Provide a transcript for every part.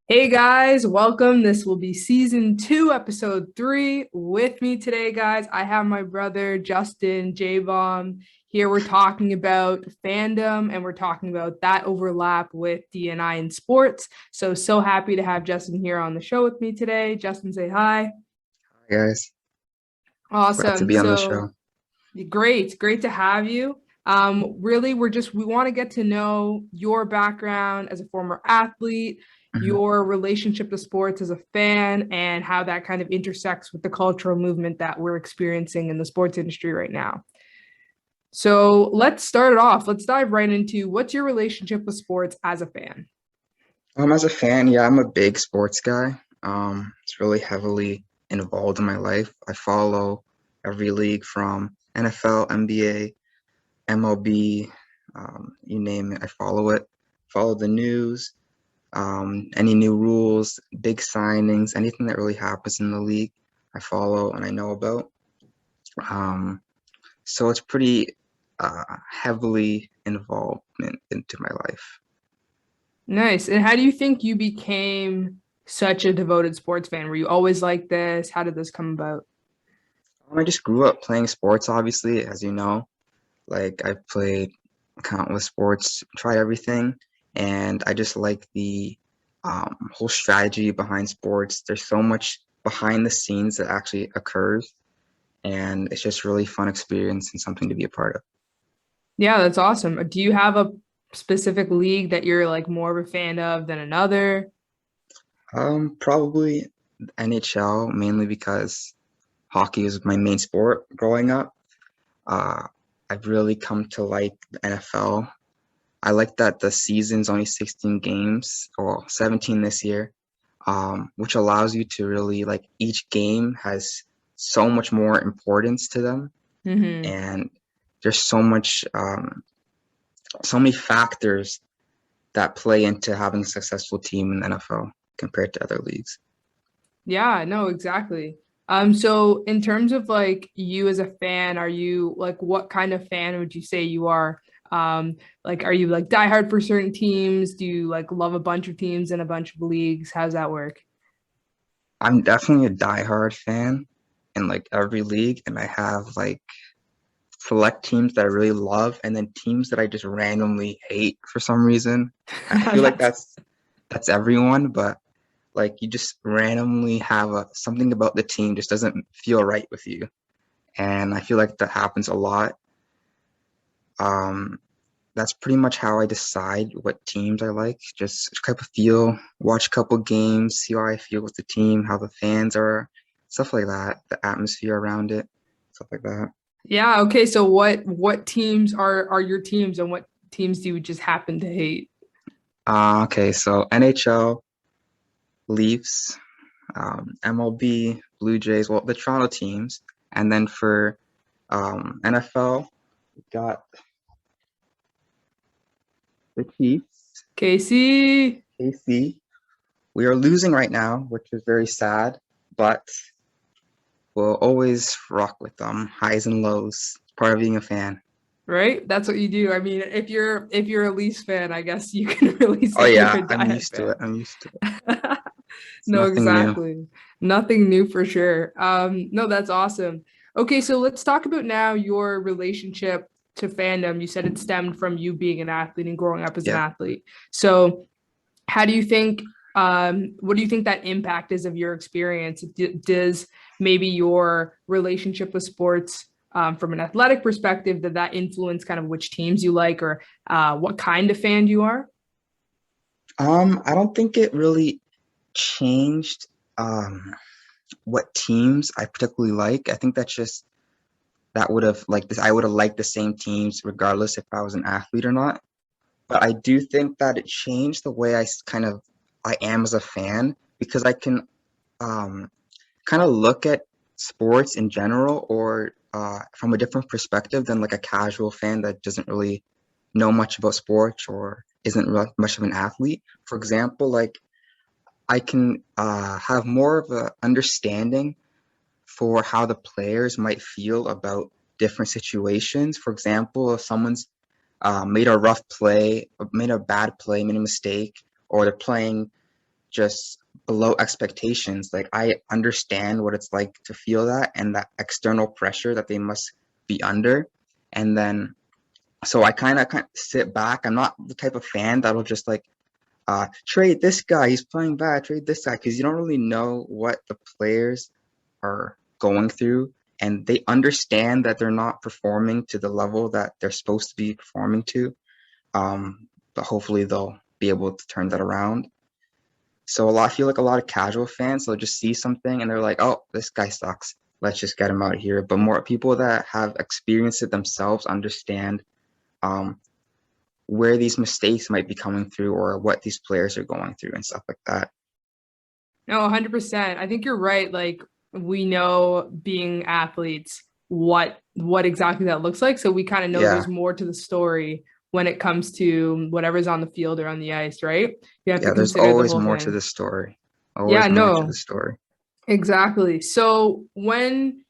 Hey guys, welcome. This will be season two, episode three. With me today, guys, I have my brother Justin J Bomb. Here we're talking about fandom and we're talking about that overlap with DNI and sports. So happy to have Justin here on the show with me today. Justin, say hi. Hi guys, glad to Awesome. be on the So show. great to have you. Really, we want to get to know your background as a former athlete, Mhm. your relationship to sports as a fan, and how that kind of intersects with the cultural movement that we're experiencing in the sports industry right now. So let's start it off. Let's dive right into what's your relationship with sports as a fan? As a fan, yeah, I'm a big sports guy. It's really heavily involved in my life. I follow every league from NFL, NBA, MLB, you name it, I follow it. Follow the news, any new rules, big signings, anything that really happens in the league, I follow and I know about. Um, so it's pretty heavily involvement into my life. Nice. And how do you think you became such a devoted sports fan? Were you always like this? How did this come about? I just grew up playing sports, obviously, as you know. Like I've played countless sports, tried everything, and I just like the whole strategy behind sports. There's so much behind the scenes that actually occurs, and it's just really fun experience and something to be a part of. Yeah, that's awesome. Do you have a specific league that you're like more of a fan of than another? Probably NHL, mainly because hockey was my main sport growing up. Uh, I've really come to like the NFL. I like that the season's only 16 games, or 17 this year, which allows you to really like each game has so much more importance to them, Hmm. and there's so many factors that play into having a successful team in the NFL compared to other leagues. Yeah, no, exactly. So in terms of like you as a fan, are you like what kind of fan would you say you are? Like are you like diehard for certain teams? Do you like love a bunch of teams in a bunch of leagues? How's that work? I'm definitely a diehard fan in like every league, and I have like select teams that I really love, and then teams that I just randomly hate for some reason. I feel like That's that's everyone, but like you just randomly have something about the team just doesn't feel right with you, and I feel like that happens a lot. Um, that's pretty much how I decide what teams I like. Just kind of feel, watch a couple games, see how I feel with the team, how the fans are, stuff like that, the atmosphere around it, stuff like that. yeah, okay. So what teams are your teams and what teams do you just happen to hate? Okay, so NHL, Leafs, MLB, Blue Jays, well, the Toronto teams, and then for NFL, we got the Chiefs, Casey. KC. We are losing right now, which is very sad, but we'll always rock with them, highs and lows. Part of being a fan. Right? That's what you do. I mean, if you're a Leafs fan, I guess you can really Oh say you're yeah, a I'm diehard used to it. fan. I'm used to it. It's No, nothing new. exactly. Nothing new for sure. No, that's awesome. Okay, so let's talk about now your relationship to fandom. You said it stemmed from you being an athlete and growing up as an Yeah. athlete. So how do you think what do you think that impact is of your experience? Does maybe your relationship with sports from an athletic perspective, did that influence kind of which teams you like or what kind of fan you are? I don't think it really changed what teams I particularly like. I think that's just that would have like this. I would have liked the same teams regardless if I was an athlete or not. But I do think that it changed the way kind of I am as a fan because I can um, kind of look at sports in general or from a different perspective than like a casual fan that doesn't really know much about sports or isn't much of an athlete. For example, like I can have more of a understanding for how the players might feel about different situations. For example, if someone's made a rough play, made a bad play, made a mistake, or they're playing just below expectations. Like I understand what it's like to feel that and that external pressure that they must be under. And then so I kind of sit back. I'm not the type of fan that'll just like trade this guy, he's playing bad, trade this guy, because you don't really know what the players are going through, and they understand that they're not performing to the level that they're supposed to be performing to. But hopefully they'll be able to turn that around. So I feel like a lot of casual fans, they'll just see something and they're like, oh, this guy sucks. Let's just get him out of here. But more people that have experienced it themselves understand um, where these mistakes might be coming through or what these players are going through and stuff like that. No, 100%. I think you're right. Like we know being athletes what exactly that looks like. So we kind of know Yeah. there's more to the story when it comes to whatever's on the field or on the ice, right? You have to Yeah, there's consider the always whole more to thing. the story. Yeah, Always more to the no, story. exactly. So when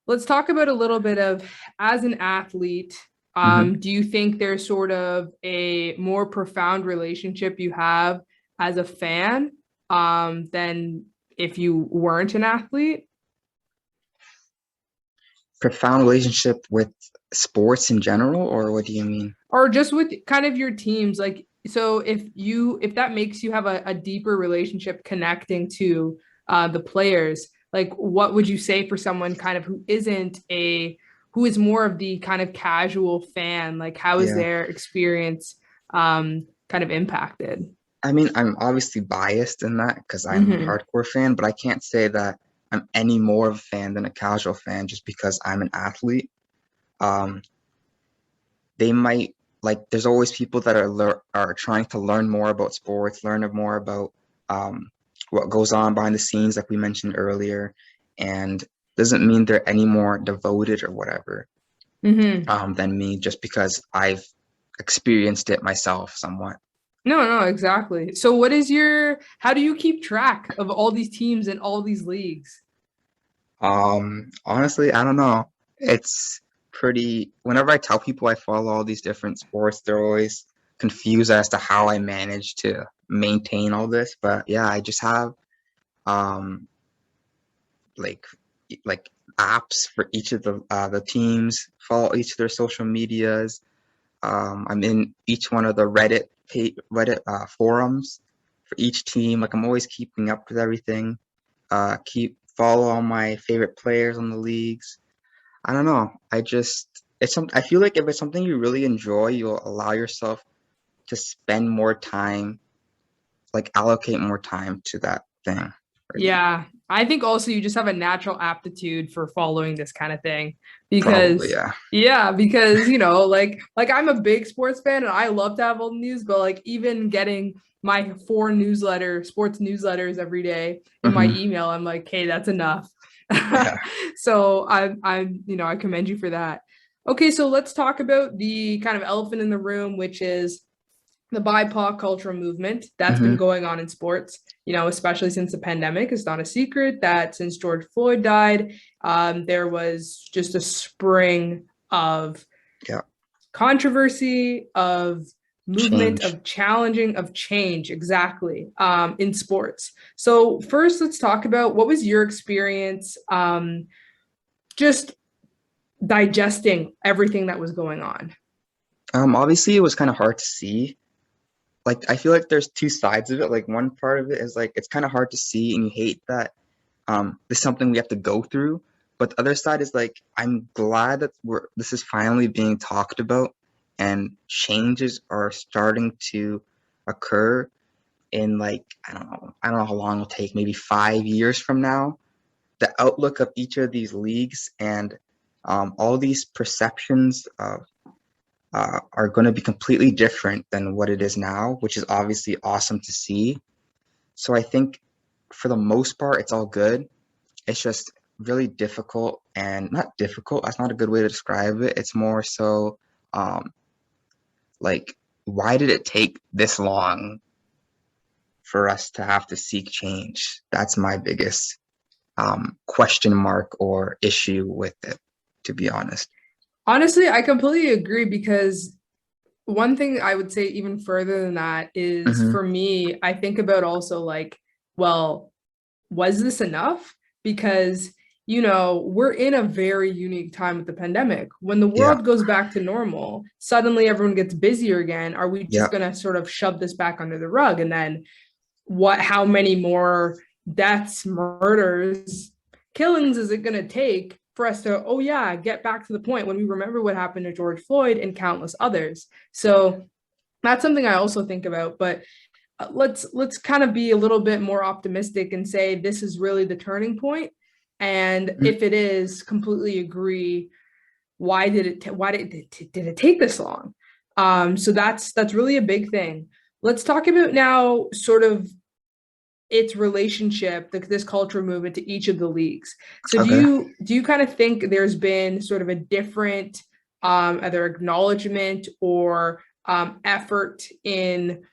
let's talk about a little bit of as an athlete, Hmm. do you think there's sort of a more profound relationship you have as a fan than if you weren't an athlete? Profound relationship with sports in general, or what do you mean? Or just with kind of your teams, like so if that makes you have a deeper relationship connecting to the players, like what would you say for someone kind of who is more of the kind of casual fan, like how is Yeah. their experience kind of impacted? I mean, I'm obviously biased in that because I'm a Mm-hmm. hardcore fan, but I can't say that I'm any more of a fan than a casual fan just because I'm an athlete. Um, they might like there's always people that are trying to learn more about sports, learn more about um, what goes on behind the scenes, like we mentioned earlier, and doesn't mean they're any more devoted or whatever Mm-hmm. than me just because I've experienced it myself somewhat. No, no, exactly. So how do you keep track of all these teams and all these leagues? Honestly, I don't know. It's pretty, whenever I tell people I follow all these different sports, they're always confused as to how I manage to maintain all this. But yeah, I just have um like like apps for each of the teams, follow each of their social medias. I'm in each one of the Reddit forums for each team. Like I'm always keeping up with everything. Keep follow all my favorite players on the leagues. I don't know. I feel like if it's something you really enjoy, you'll allow yourself to spend more time, like allocate more time to that thing. Really. Yeah, I think also you just have a natural aptitude for following this kind of thing Probably, because yeah. yeah, because like I'm a big sports fan and I love to have all the news, but like even getting my sports newsletters every day in my Hmm. email, I'm like, hey, that's enough. Yeah. So I commend you for that. Okay, so let's talk about the kind of elephant in the room, which is the Bipaw cultural movement that's been Hmm. going on in sports, especially since the pandemic. It's not a secret that since George Floyd died, there was just a spring of Yeah. controversy, of movement, Change. of challenging, of change, exactly, in sports. So, first, let's talk about what was your experience just digesting everything that was going on? Obviously it was kind of hard to see. Like I feel like there's two sides of it. Like one part of it is like it's kind of hard to see and you hate that this is something we have to go through. But the other side is like I'm glad that this is finally being talked about and changes are starting to occur in like I don't know how long it'll take, maybe 5 years from now. The outlook of each of these leagues and all these perceptions of are going to be completely different than what it is now, which is obviously awesome to see. So I think for the most part, it's all good. It's just really difficult and not difficult. That's not a good way to describe it. It's more so um, like, why did it take this long for us to have to seek change? That's my biggest question mark or issue with it, to be honest. Honestly, I completely agree because one thing I would say even further than that is Hmm. for me, I think about also like, well, was this enough? Because, we're in a very unique time with the pandemic. When the Yeah. world goes back to normal, suddenly everyone gets busier again. Are we just Yeah. going to sort of shove this back under the rug? And then how many more deaths, murders, killings is it going to take for us to, oh yeah, get back to the point when we remember what happened to George Floyd and countless others? So that's something I also think about. But let's kind of be a little bit more optimistic and say this is really the turning point. And Mhm. if it is, completely agree. Why did it take this long? So that's really a big thing. Let's talk about now sort of its relationship, this culture movement to each of the leagues. So do Okay. you kind of think there's been sort of a different either acknowledgement or effort in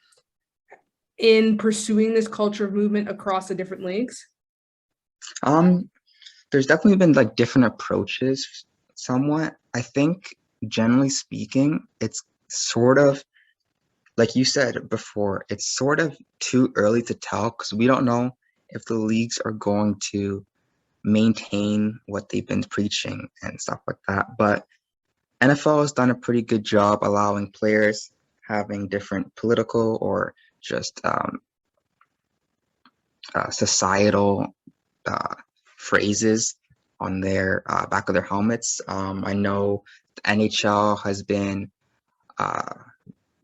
pursuing this culture of movement across the different leagues? Um, there's definitely been like different approaches somewhat. I think generally speaking, it's sort of like you said before, it's sort of too early to tell because we don't know if the leagues are going to maintain what they've been preaching and stuff like that. But NFL has done a pretty good job allowing players having different political or just societal uh, phrases on their back of their helmets. I know the NHL has been uh,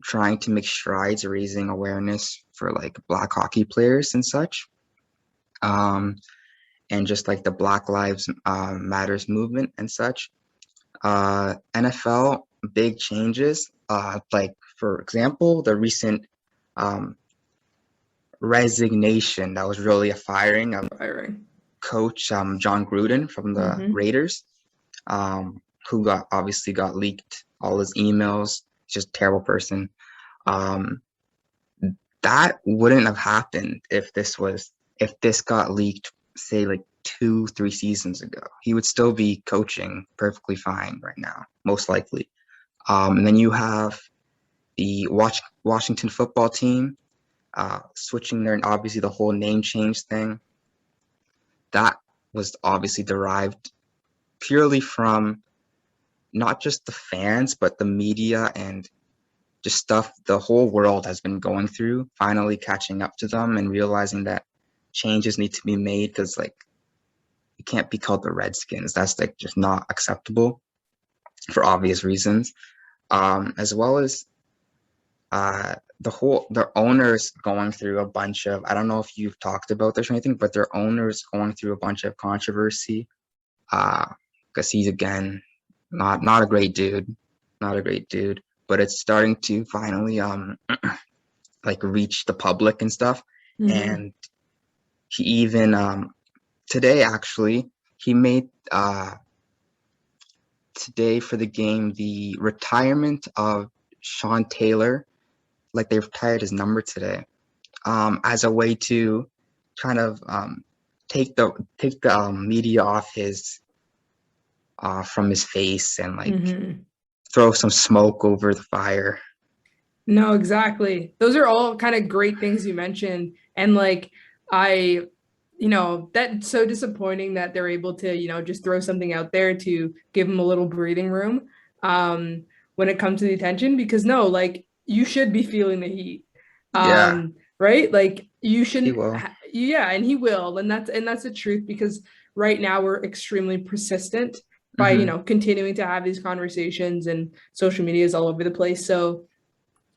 trying to make strides raising awareness for like black hockey players and such. Um, and just like the Black Lives Matters movement and such. NFL, big changes. Like, for example, the recent um, resignation that was really a firing of Firing. coach John Gruden from the Mm-hmm. Raiders, who got obviously got leaked all his emails. Just a terrible person. Um, that wouldn't have happened if this got leaked, say like 2, 3 seasons ago. He would still be coaching perfectly fine right now, most likely. And then you have the Washington football team switching their obviously the whole name change thing. That was obviously derived purely from not just the fans, but the media and just stuff the whole world has been going through, finally catching up to them and realizing that changes need to be made because like you can't be called the Redskins. That's like just not acceptable for obvious reasons. As well as their owners going through a bunch of, I don't know if you've talked about this or anything, but their owners going through a bunch of controversy. Because he's again not a great dude, not a great dude. But it's starting to finally like reach the public and stuff. Mm-hmm. And he even today actually he made today for the game the retirement of Sean Taylor, like they retired his number today, as a way to kind of take the media off his from his face and like Mm-hmm. throw some smoke over the fire. No, exactly. Those are all kind of great things you mentioned. And like I, that's so disappointing that they're able to, just throw something out there to give them a little breathing room when it comes to the attention because no, like you should be feeling the heat. Yeah, Right? Like you he shouldn't will. yeah, and he will. And that's the truth because right now we're extremely persistent by, Hmm. continuing to have these conversations and social media is all over the place. So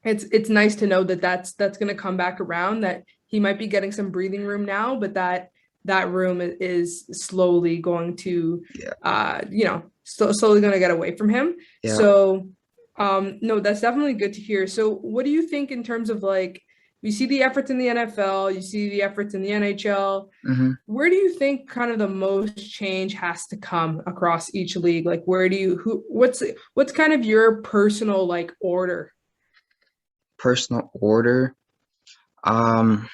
it's nice to know that that's going to come back around that he might be getting some breathing room now but that room is slowly going to Yeah, slowly going to get away from him. yeah. So no, that's definitely good to hear. So what do you think in terms of like you see the efforts in the NFL, you see the efforts in the NHL, Hmm. where do you think kind of the most change has to come across each league? Like where do you who what's kind of your personal like order? Personal order. Um,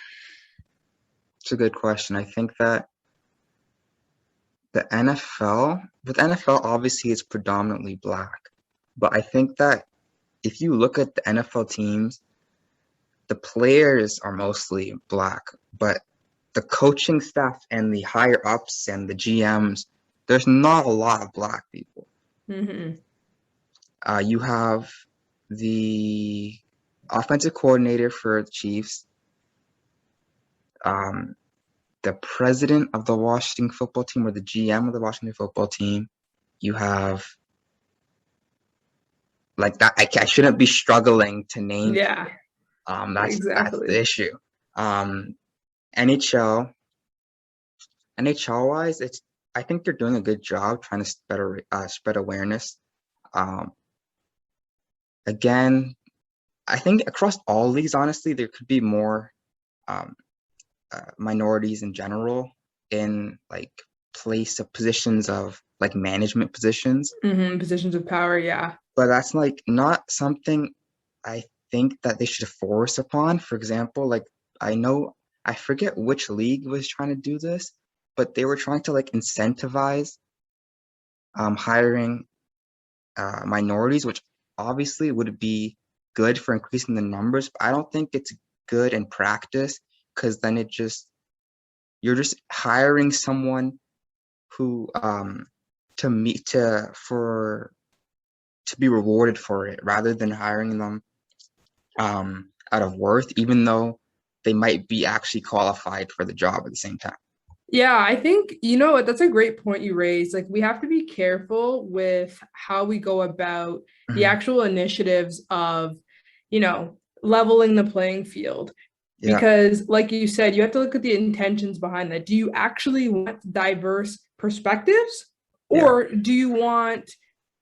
it's a good question. I think that the NFL, with NFL, obviously it's predominantly black, but I think that if you look at the NFL teams, the players are mostly black, but the coaching staff and the higher ups and the GMs, there's not a lot of black people. Mm-hmm. You have the offensive coordinator for the Chiefs, um, the president of the Washington football team or the GM of the Washington football team. You have like that. I shouldn't be struggling to name. Yeah, That's the exactly. issue. Um, NHL wise, I think they're doing a good job trying to spread awareness. Um, again, I think across all leagues, honestly, there could be more um, minorities in general in like positions of like management positions. Mm-hmm. Positions of power, yeah. But that's like not something I think that they should force upon. For example, like I forget which league was trying to do this, but they were trying to like incentivize hiring minorities, which obviously would be good for increasing the numbers. But I don't think it's good in practice because then you're just hiring someone who to be rewarded for it rather than hiring them out of worth, even though they might be actually qualified for the job at the same time. Yeah, I think, you know what, that's a great point you raised. Like, we have to be careful with how we go about the Mhm. actual initiatives of, leveling the playing field. Yeah, Because, like you said, you have to look at the intentions behind that. Do you actually want diverse perspectives, yeah, or do you want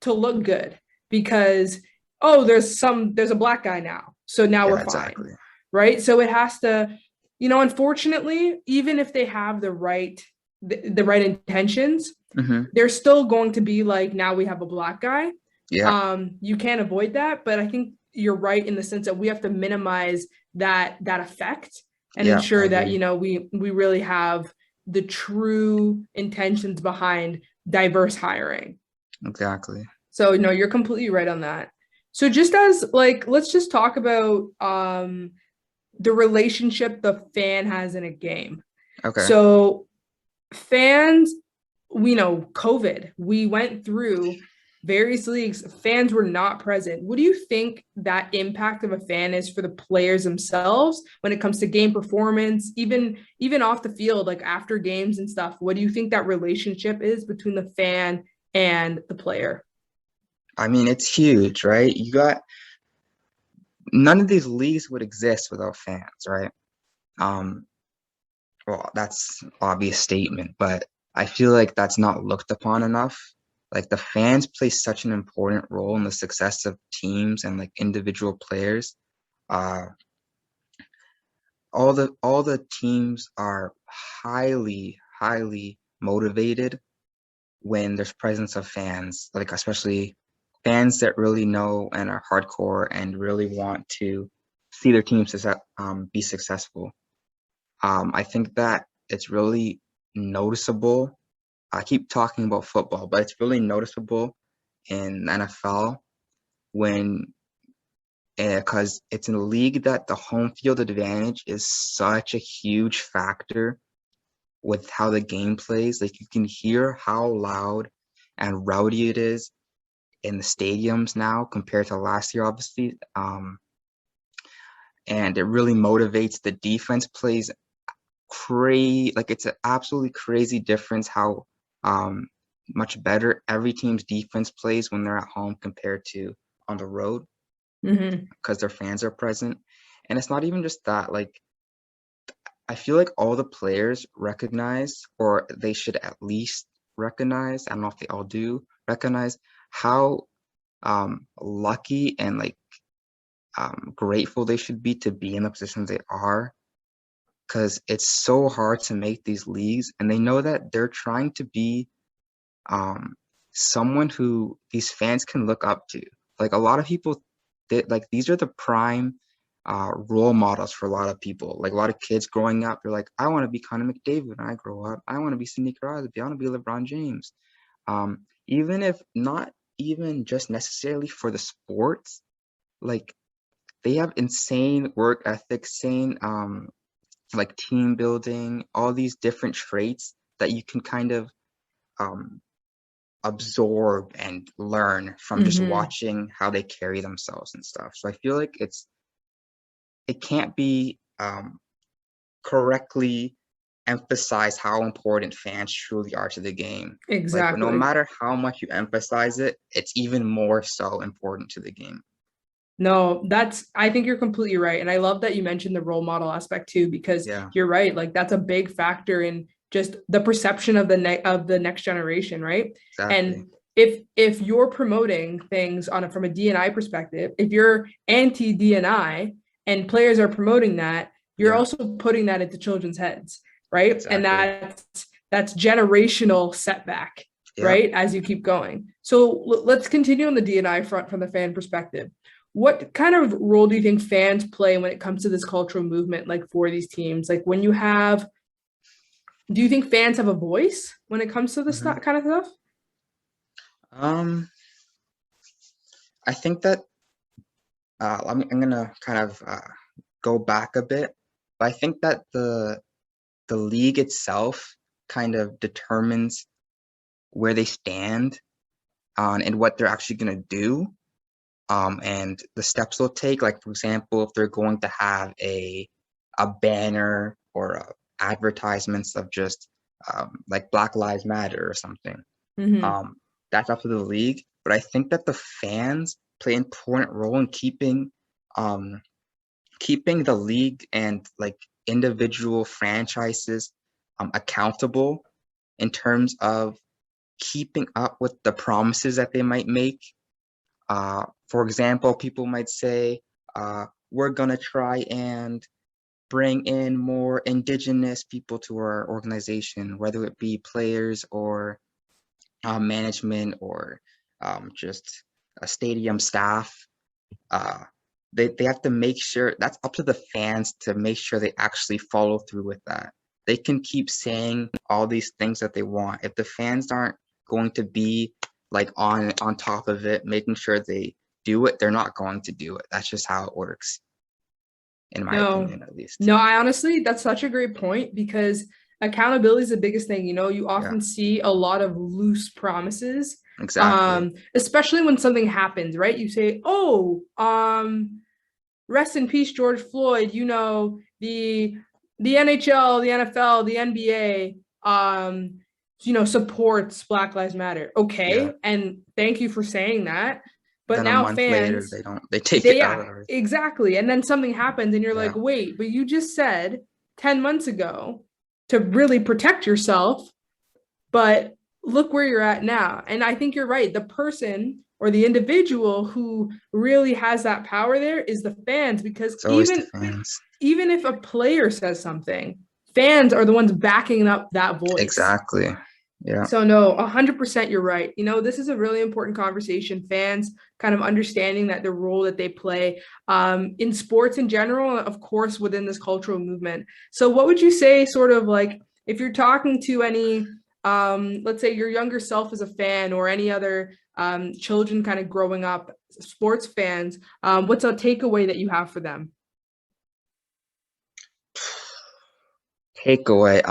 to look good? Because, oh, there's a black guy now, so now yeah, we're fine, exactly. right? So it has to, unfortunately, even if they have the right intentions, Hmm. they're still going to be like, now we have a black guy. Yeah, You can't avoid that, but I think you're right in the sense that we have to minimize that effect and yeah, I ensure that, agree. we really have the true intentions behind diverse hiring. Exactly. So no, you're completely right on that. So just as like, let's just talk about the relationship the fan has in a game. Okay. So fans, we know COVID, we went through various leagues, fans were not present. What do you think that impact of a fan is for the players themselves when it comes to game performance, even off the field, like after games and stuff? What do you think that relationship is between the fan and the player? I mean, it's huge, right? None of these leagues would exist without fans, right? Um, well, that's an obvious statement, but I feel like that's not looked upon enough. Like the fans play such an important role in the success of teams and like individual players. Uh, all the teams are highly motivated when there's presence of fans, like especially fans that really know and are hardcore and really want to see their team be successful. I think that it's really noticeable. I keep talking about football, but it's really noticeable in NFL when because it's in a league that the home field advantage is such a huge factor with how the game plays. Like you can hear how loud and rowdy it is in the stadiums now compared to last year, obviously. And it really motivates the defense plays crazy. Like it's an absolutely crazy difference how um, much better every team's defense plays when they're at home compared to on the road Mm-hmm. because their fans are present. And it's not even just that. Like I feel like all the players recognize, or they should at least recognize, I don't know if they all do, recognize how lucky and like grateful they should be to be in the positions they are because it's so hard to make these leagues and they know that they're trying to be um, someone who these fans can look up to. Like a lot of people, like these are the prime role models for a lot of people. Like a lot of kids growing up, they're like, I want to be Connor McDavid when I grow up. I want to be Sidney Crosby. I want to be LeBron James. Even if not even just necessarily for the sports, like they have insane work ethic, insane like team building, all these different traits that you can kind of um absorb and learn from just Mm-hmm. watching how they carry themselves and stuff. So I feel like it can't be correctly emphasize how important fans truly are to the game. Like no Exactly. matter how much you emphasize it, it's even more so important to the game. No, I think you're completely right. And I love that you mentioned the role model aspect too, because Yeah, you're right. Like that's a big factor in just the perception of the next generation, right? exactly. And if you're promoting things from a DNI perspective, if you're anti DNI and players are promoting that, you're Yeah, also putting that into children's heads, right? And exactly. that's generational setback, Yeah. right? As you keep going. So let's continue on the DNI front from the fan perspective. What kind of role do you think fans play when it comes to this cultural movement, like for these teams? Like when you have, do you think fans have a voice when it comes to this hmm kind of stuff? Um, I think that I'm gonna kind of go back a bit, but I think that the league itself kind of determines where they stand on and what they're actually gonna do, and the steps they'll take. Like for example, if they're going to have a banner or advertisements of just like Black Lives Matter or something, Mm-hmm. um, that's up to the league. But I think that the fans play an important role in um, keeping the league and like individual franchises accountable in terms of keeping up with the promises that they might make. For example, people might say, we're gonna try and bring in more indigenous people to our organization, whether it be players or management or just a stadium staff. Uh, they have to make sure that's up to the fans to make sure they actually follow through with that. They can keep saying all these things that they want. If the fans aren't going to be like on top of it, making sure they do it, they're not going to do it. That's just how it works, in my No, opinion, at least. no, I honestly, that's such a great point because accountability is the biggest thing. You know, you Yeah, often see a lot of loose promises, exactly. especially when something happens, right? You say, oh, rest in peace, George Floyd. You know, the NHL, the NFL, the NBA, supports Black Lives Matter. Yeah. Okay, and thank you for saying that. But Then a now month later, fans, they take it out yeah, of ours. exactly. And then something happens, and you're Yeah. like, wait, but you just said 10 months ago to really protect yourself, but look where you're at now. And I think you're right. The person or the individual who really has that power there is the fans because It's always the even fans. even if a player says something, fans are the ones backing up that voice. Exactly. Yeah. So no, 100% you're right. You know, this is a really important conversation. Fans kind of understanding that the role that they play in sports in general, of course, within this cultural movement. So what would you say sort of like if you're talking to any let's say your younger self as a fan or any other children kind of growing up sports fans, what's a takeaway that you have for them? Takeaway.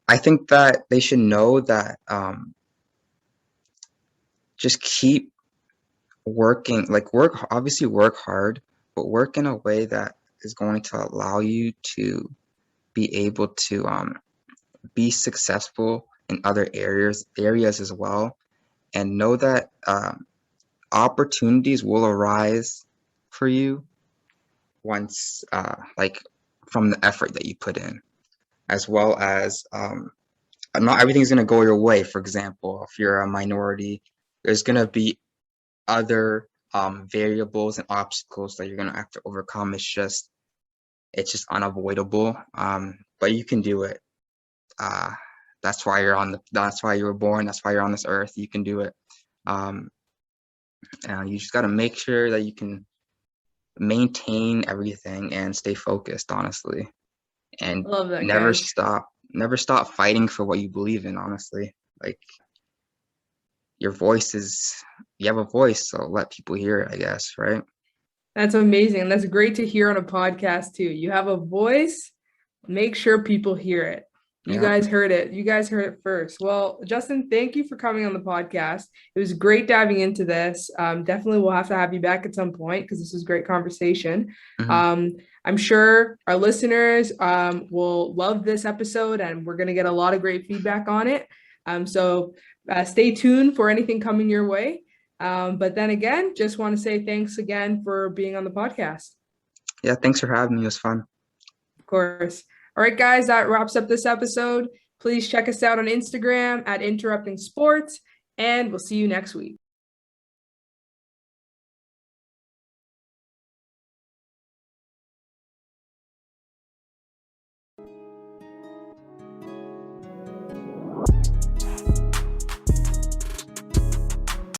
I think that they should know that just keep working, like obviously work hard, but work in a way that is going to allow you to be able to be successful in other areas as well, and know that opportunities will arise for you once like from the effort that you put in, as well as not everything's going to go your way. For example, if you're a minority, there's going to be other variables and obstacles that you're going to have to overcome. It's just unavoidable. But you can do it. Uh, that's why you were born. That's why you're on this earth. You can do it. Um, and you just got to make sure that you can maintain everything and stay focused, honestly, and I love that, never guys. stop, never stop fighting for what you believe in, honestly. Like you have a voice, so let people hear it, I guess, right? That's amazing. That's great to hear on a podcast too. You have a voice, make sure people hear it. You Yeah. guys heard it. You guys heard it first. Well, Justin, thank you for coming on the podcast. It was great diving into this. Definitely we'll have to have you back at some point because this was a great conversation. Hmm. I'm sure our listeners will love this episode and we're going to get a lot of great feedback on it. So stay tuned for anything coming your way. But then again, just want to say thanks again for being on the podcast. Yeah, thanks for having me. It was fun. Of course. All right, guys, that wraps up this episode. Please check us out on Instagram at Interrupting Sports, and we'll see you next week.